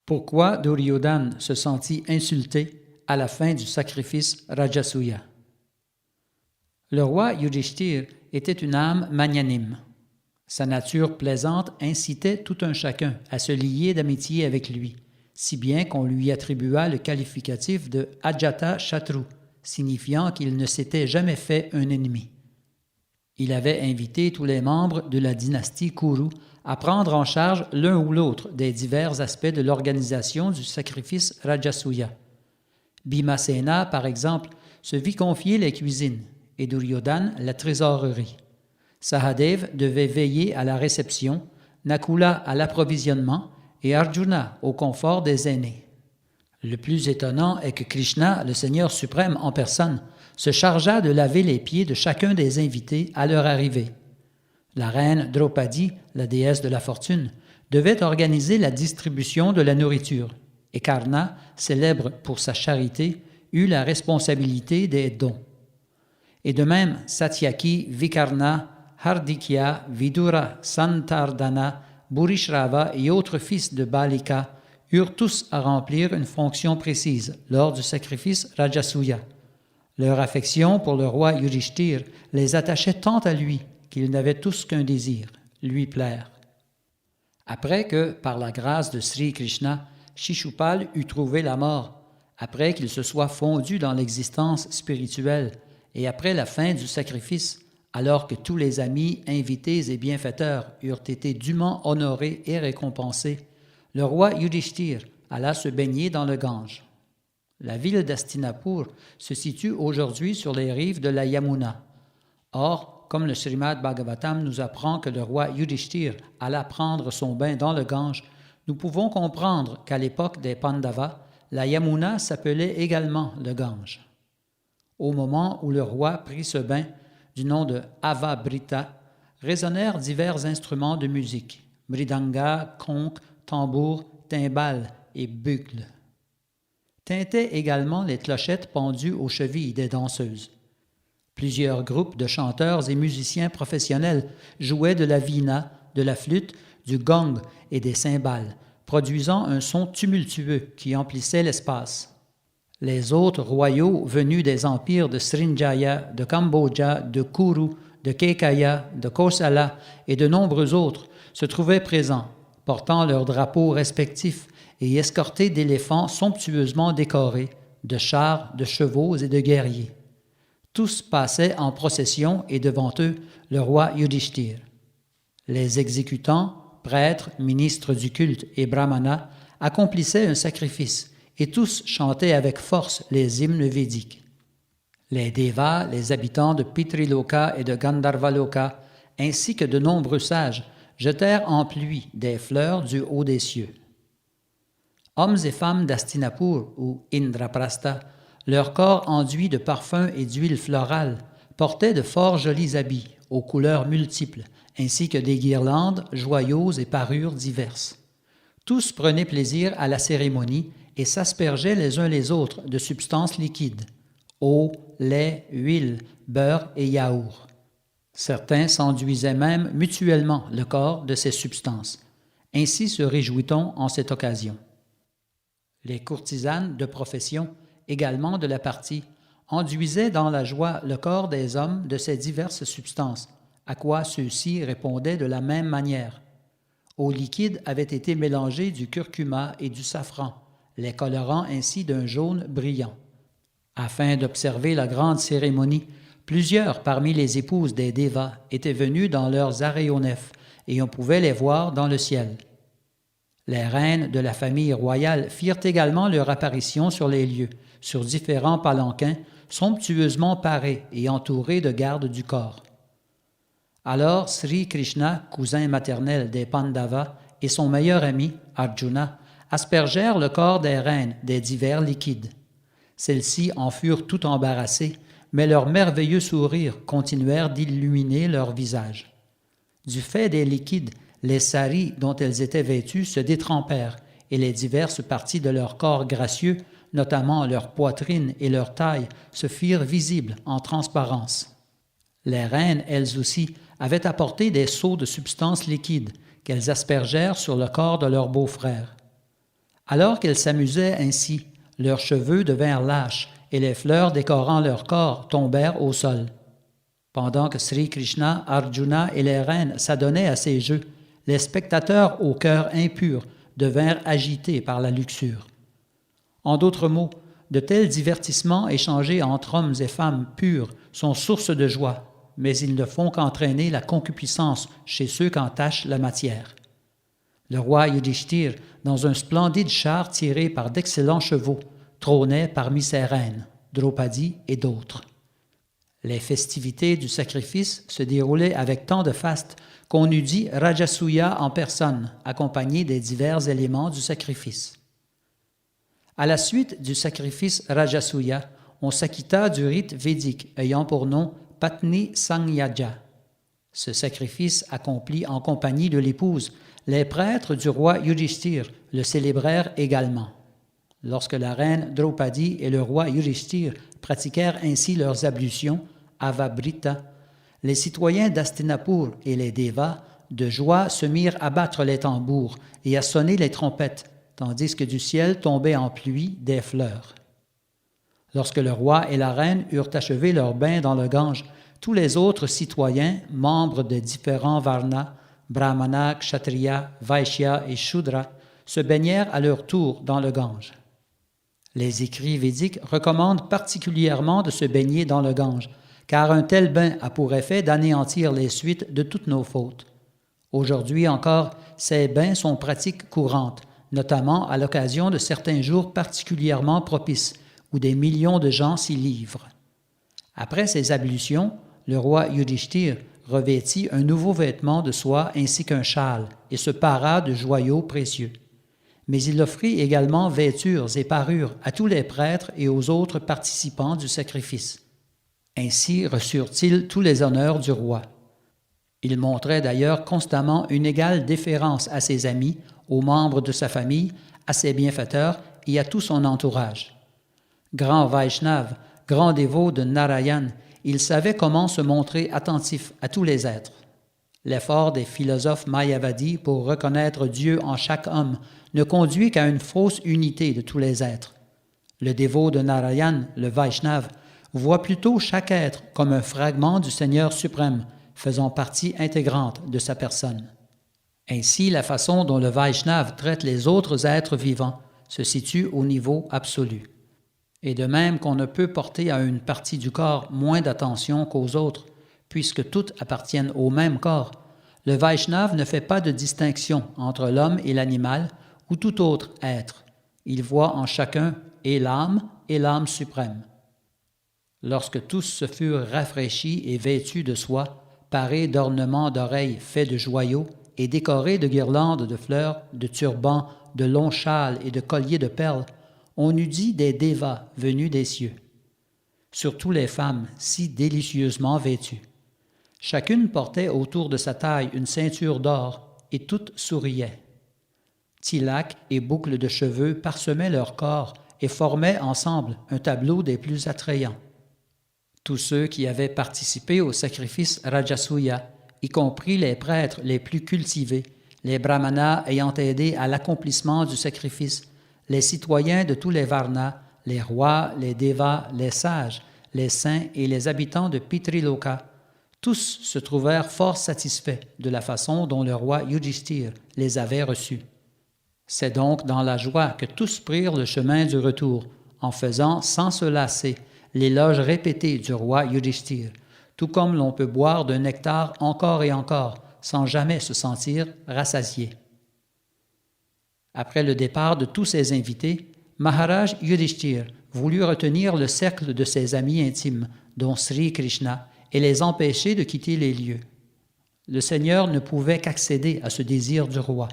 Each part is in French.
Pourquoi Duryodhana se sentit insulté à la fin du sacrifice Rajasuya? Le roi Yudhishthir était une âme magnanime. Sa nature plaisante incitait tout un chacun à se lier d'amitié avec lui, si bien qu'on lui attribua le qualificatif de Ajata Shatru, signifiant qu'il ne s'était jamais fait un ennemi. Il avait invité tous les membres de la dynastie Kuru à prendre en charge l'un ou l'autre des divers aspects de l'organisation du sacrifice Rajasuya. Bhimasena, par exemple, se vit confier les cuisines et Duryodhana la trésorerie. Sahadev devait veiller à la réception, Nakula à l'approvisionnement et Arjuna au confort des aînés. Le plus étonnant est que Krishna, le Seigneur suprême en personne, se chargea de laver les pieds de chacun des invités à leur arrivée. La reine Draupadi, la déesse de la fortune, devait organiser la distribution de la nourriture, et Karna, célèbre pour sa charité, eut la responsabilité des dons. Et de même, Satyaki, Vikarna, Hardikya, Vidura, Santardana, Burishrava et autres fils de Balika eurent tous à remplir une fonction précise lors du sacrifice Rajasuya. Leur affection pour le roi Yudhishthir les attachait tant à lui qu'ils n'avaient tous qu'un désir, lui plaire. Après que, par la grâce de Sri Krishna, Shishupal eut trouvé la mort, après qu'il se soit fondu dans l'existence spirituelle, et après la fin du sacrifice, alors que tous les amis, invités et bienfaiteurs eurent été dûment honorés et récompensés, le roi Yudhishthir alla se baigner dans le Gange. La ville d'Hastinapur se situe aujourd'hui sur les rives de la Yamuna. Or, comme le Srimad Bhagavatam nous apprend que le roi Yudhishthir alla prendre son bain dans le Gange, nous pouvons comprendre qu'à l'époque des Pandavas, la Yamuna s'appelait également le Gange. Au moment où le roi prit ce bain, du nom de Avabrita, résonnèrent divers instruments de musique, mridanga, conch, tambour, timbales et bugle. Tintaient également les clochettes pendues aux chevilles des danseuses. Plusieurs groupes de chanteurs et musiciens professionnels jouaient de la veena, de la flûte, du gong et des cymbales, produisant un son tumultueux qui emplissait l'espace. Les hôtes royaux venus des empires de Srinjaya, de Cambodja, de Kuru, de Kekaya, de Kosala et de nombreux autres se trouvaient présents, portant leurs drapeaux respectifs et escortés d'éléphants somptueusement décorés, de chars, de chevaux et de guerriers. Tous passaient en procession et devant eux le roi Yudhishthir. Les exécutants, prêtres, ministres du culte et brahmanas accomplissaient un sacrifice et tous chantaient avec force les hymnes védiques. Les Devas, les habitants de Pitriloka et de Gandharvaloka, ainsi que de nombreux sages, jetèrent en pluie des fleurs du haut des cieux. Hommes et femmes d'Hastinapur ou Indraprastha, leur corps enduit de parfums et d'huile florale, portaient de fort jolis habits aux couleurs multiples, ainsi que des guirlandes, joyaux et parures diverses. Tous prenaient plaisir à la cérémonie et s'aspergeaient les uns les autres de substances liquides, eau, lait, huile, beurre et yaourt. Certains s'enduisaient même mutuellement le corps de ces substances. Ainsi se réjouit-on en cette occasion. Les courtisanes de profession, également de la partie, enduisaient dans la joie le corps des hommes de ces diverses substances, à quoi ceux-ci répondaient de la même manière. Au liquide avait été mélangé du curcuma et du safran, les colorant ainsi d'un jaune brillant. Afin d'observer la grande cérémonie, plusieurs parmi les épouses des Devas étaient venues dans leurs aréonefs et on pouvait les voir dans le ciel. Les reines de la famille royale firent également leur apparition sur les lieux, sur différents palanquins, somptueusement parés et entourés de gardes du corps. Alors Sri Krishna, cousin maternel des Pandavas, et son meilleur ami, Arjuna, aspergèrent le corps des reines des divers liquides. Celles-ci en furent tout embarrassées, mais leurs merveilleux sourires continuèrent d'illuminer leurs visages. Du fait des liquides, les saris dont elles étaient vêtues se détrempèrent, et les diverses parties de leur corps gracieux, notamment leur poitrine et leur taille, se firent visibles en transparence. Les reines, elles aussi, avaient apporté des seaux de substances liquides qu'elles aspergèrent sur le corps de leurs beaux-frères. Alors qu'elles s'amusaient ainsi, leurs cheveux devinrent lâches et les fleurs décorant leur corps tombèrent au sol. Pendant que Sri Krishna, Arjuna et les reines s'adonnaient à ces jeux, les spectateurs au cœur impur devinrent agités par la luxure. En d'autres mots, de tels divertissements échangés entre hommes et femmes purs sont source de joie, mais ils ne font qu'entraîner la concupiscence chez ceux qu'entache la matière. Le roi Yudhishthir, dans un splendide char tiré par d'excellents chevaux, trônait parmi ses reines, Draupadi et d'autres. Les festivités du sacrifice se déroulaient avec tant de faste qu'on eût dit Rajasuya en personne, accompagné des divers éléments du sacrifice. À la suite du sacrifice Rajasuya, on s'acquitta du rite védique ayant pour nom Patni Sangyaja. Ce sacrifice accompli en compagnie de l'épouse, les prêtres du roi Yudhishthir le célébrèrent également. Lorsque la reine Draupadi et le roi Yudhishthir pratiquèrent ainsi leurs ablutions, Avabrita, les citoyens d'Hastinapur et les Devas, de joie, se mirent à battre les tambours et à sonner les trompettes, tandis que du ciel tombaient en pluie des fleurs. Lorsque le roi et la reine eurent achevé leur bain dans le Gange, tous les autres citoyens, membres de différents varnas, Brahmana, Kshatriya, Vaishya et Shudra, se baignèrent à leur tour dans le Gange. Les écrits védiques recommandent particulièrement de se baigner dans le Gange, car un tel bain a pour effet d'anéantir les suites de toutes nos fautes. Aujourd'hui encore, ces bains sont pratiques courantes, notamment à l'occasion de certains jours particulièrement propices, où des millions de gens s'y livrent. Après ces ablutions, le roi Yudhishthir revêtit un nouveau vêtement de soie ainsi qu'un châle et se para de joyaux précieux. Mais il offrit également vêtures et parures à tous les prêtres et aux autres participants du sacrifice. Ainsi reçurent-ils tous les honneurs du roi. Il montrait d'ailleurs constamment une égale déférence à ses amis, aux membres de sa famille, à ses bienfaiteurs et à tout son entourage. Grand Vaishnav, grand dévot de Narayan, il savait comment se montrer attentif à tous les êtres. L'effort des philosophes mayavadis pour reconnaître Dieu en chaque homme ne conduit qu'à une fausse unité de tous les êtres. Le dévot de Narayan, le Vaishnav, voit plutôt chaque être comme un fragment du Seigneur suprême, faisant partie intégrante de sa personne. Ainsi, la façon dont le Vaishnav traite les autres êtres vivants se situe au niveau absolu. Et de même qu'on ne peut porter à une partie du corps moins d'attention qu'aux autres, puisque toutes appartiennent au même corps, le Vaishnav ne fait pas de distinction entre l'homme et l'animal ou tout autre être. Il voit en chacun et l'âme suprême. Lorsque tous se furent rafraîchis et vêtus de soie, parés d'ornements d'oreilles faits de joyaux et décorés de guirlandes de fleurs, de turbans, de longs châles et de colliers de perles, on eût dit des dévas venus des cieux. Surtout les femmes, si délicieusement vêtues. Chacune portait autour de sa taille une ceinture d'or, et toutes souriaient. Tilak et boucles de cheveux parsemaient leur corps et formaient ensemble un tableau des plus attrayants. Tous ceux qui avaient participé au sacrifice Rajasuya, y compris les prêtres les plus cultivés, les brahmanas ayant aidé à l'accomplissement du sacrifice, les citoyens de tous les varnas, les rois, les devas, les sages, les saints et les habitants de Pitriloka, tous se trouvèrent fort satisfaits de la façon dont le roi Yudhishthir les avait reçus. C'est donc dans la joie que tous prirent le chemin du retour, en faisant sans se lasser l'éloge répété du roi Yudhishthir, tout comme l'on peut boire d'un nectar encore et encore, sans jamais se sentir rassasié. Après le départ de tous ses invités, Maharaj Yudhishthir voulut retenir le cercle de ses amis intimes, dont Sri Krishna, et les empêcher de quitter les lieux. Le Seigneur ne pouvait qu'accéder à ce désir du roi.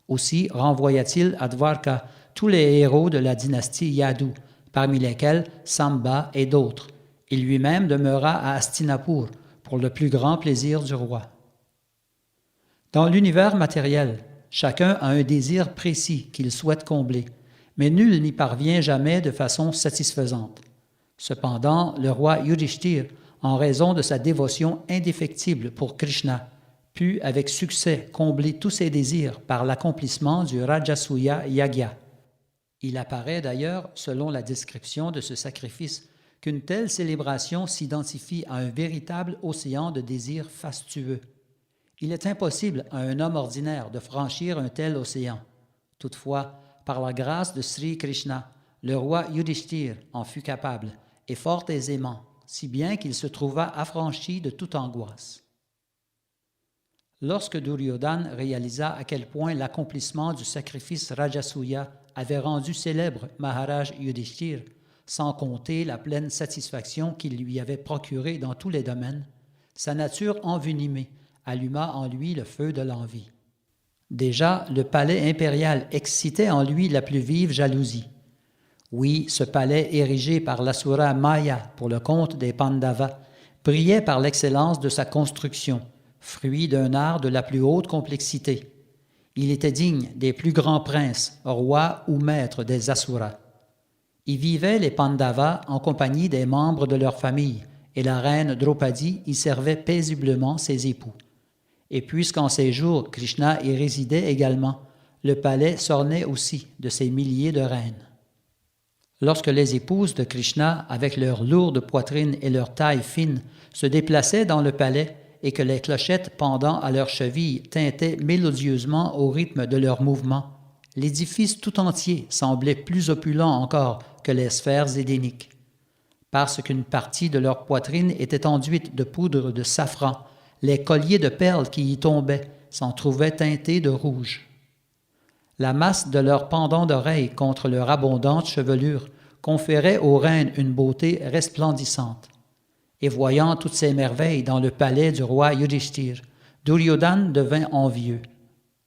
Aussi renvoya-t-il à Dwarka tous les héros de la dynastie Yadu, parmi lesquels Samba et d'autres. Il lui-même demeura à Hastinapur pour le plus grand plaisir du roi. Dans l'univers matériel, chacun a un désir précis qu'il souhaite combler, mais nul n'y parvient jamais de façon satisfaisante. Cependant, le roi Yudhishthir, en raison de sa dévotion indéfectible pour Krishna, put avec succès combler tous ses désirs par l'accomplissement du Rajasuya Yagya. Il apparaît d'ailleurs, selon la description de ce sacrifice, qu'une telle célébration s'identifie à un véritable océan de désirs fastueux. Il est impossible à un homme ordinaire de franchir un tel océan. Toutefois, par la grâce de Sri Krishna, le roi Yudhishthir en fut capable, et fort aisément, si bien qu'il se trouva affranchi de toute angoisse. Lorsque Duryodhana réalisa à quel point l'accomplissement du sacrifice Rajasuya avait rendu célèbre Maharaj Yudhishthir, sans compter la pleine satisfaction qu'il lui avait procurée dans tous les domaines, sa nature envenimée alluma en lui le feu de l'envie. Déjà, le palais impérial excitait en lui la plus vive jalousie. Oui, ce palais érigé par l'Asura Maya pour le compte des Pandavas brillait par l'excellence de sa construction, fruit d'un art de la plus haute complexité. Il était digne des plus grands princes, rois ou maîtres des Asuras. Y vivaient les Pandavas en compagnie des membres de leur famille, et la reine Draupadi y servait paisiblement ses époux. Et puisqu'en ces jours Krishna y résidait également, le palais s'ornait aussi de ses milliers de reines. Lorsque les épouses de Krishna, avec leur lourde poitrine et leur taille fine, se déplaçaient dans le palais et que les clochettes pendant à leurs chevilles tintaient mélodieusement au rythme de leurs mouvements, l'édifice tout entier semblait plus opulent encore que les sphères édéniques. Parce qu'une partie de leur poitrine était enduite de poudre de safran, les colliers de perles qui y tombaient s'en trouvaient teintés de rouge. La masse de leurs pendants d'oreilles contre leur abondante chevelure conférait aux reines une beauté resplendissante. Et voyant toutes ces merveilles dans le palais du roi Yudhishthir, Duryodhana devint envieux.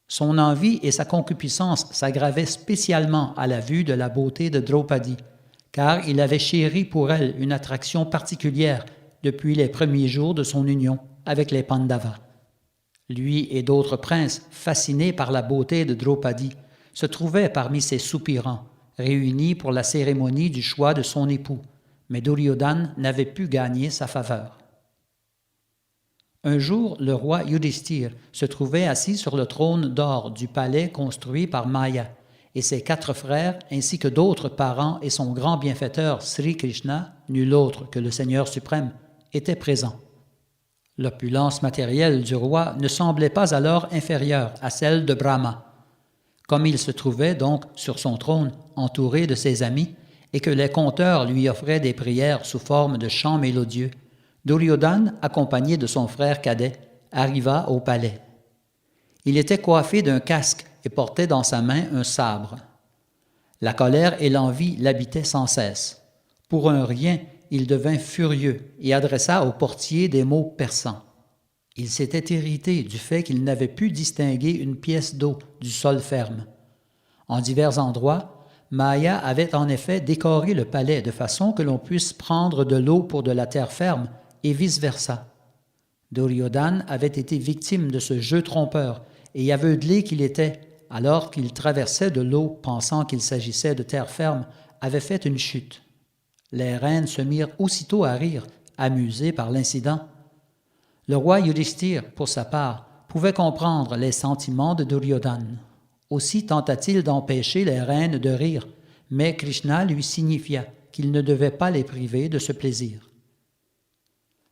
Son envie et sa concupiscence s'aggravaient spécialement à la vue de la beauté de Draupadi, car il avait chéri pour elle une attraction particulière depuis les premiers jours de son union avec les Pandavas. Lui et d'autres princes, fascinés par la beauté de Draupadi, se trouvaient parmi ces soupirants, réunis pour la cérémonie du choix de son époux, mais Duryodhana n'avait pu gagner sa faveur. Un jour, le roi Yudhishthir se trouvait assis sur le trône d'or du palais construit par Maya, et ses 4 frères, ainsi que d'autres parents et son grand bienfaiteur Sri Krishna, nul autre que le Seigneur suprême, étaient présents. L'opulence matérielle du roi ne semblait pas alors inférieure à celle de Brahma. Comme il se trouvait donc sur son trône, entouré de ses amis, et que les conteurs lui offraient des prières sous forme de chants mélodieux, Duryodhana, accompagné de son frère cadet, arriva au palais. Il était coiffé d'un casque et portait dans sa main un sabre. La colère et l'envie l'habitaient sans cesse. Pour un rien, il devint furieux et adressa au portier des mots perçants. Il s'était irrité du fait qu'il n'avait pu distinguer une pièce d'eau du sol ferme. En divers endroits, Maya avait en effet décoré le palais de façon que l'on puisse prendre de l'eau pour de la terre ferme et vice-versa. Duryodhana avait été victime de ce jeu trompeur et aveuglé qu'il était, alors qu'il traversait de l'eau pensant qu'il s'agissait de terre ferme, avait fait une chute. Les reines se mirent aussitôt à rire, amusées par l'incident. Le roi Yudhishthir, pour sa part, pouvait comprendre les sentiments de Duryodhana. Aussi tenta-t-il d'empêcher les reines de rire, mais Krishna lui signifia qu'il ne devait pas les priver de ce plaisir.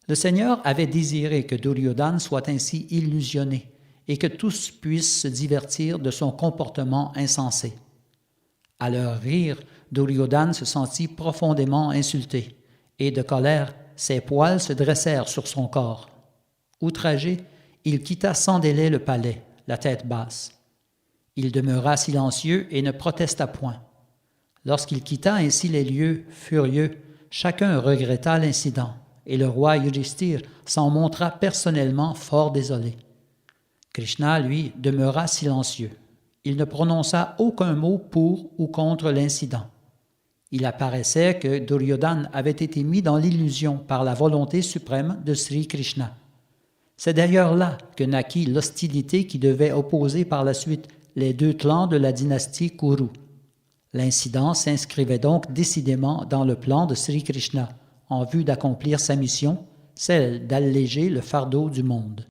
Le Seigneur avait désiré que Duryodhana soit ainsi illusionné et que tous puissent se divertir de son comportement insensé. À leur rire, Duryodhana se sentit profondément insulté, et de colère, ses poils se dressèrent sur son corps. Outragé, il quitta sans délai le palais, la tête basse. Il demeura silencieux et ne protesta point. Lorsqu'il quitta ainsi les lieux, furieux, chacun regretta l'incident, et le roi Yudhishthir s'en montra personnellement fort désolé. Krishna, lui, demeura silencieux. Il ne prononça aucun mot pour ou contre l'incident. Il apparaissait que Duryodhana avait été mis dans l'illusion par la volonté suprême de Sri Krishna. C'est d'ailleurs là que naquit l'hostilité qui devait opposer par la suite les 2 clans de la dynastie Kuru. L'incident s'inscrivait donc décidément dans le plan de Sri Krishna, en vue d'accomplir sa mission, celle d'alléger le fardeau du monde.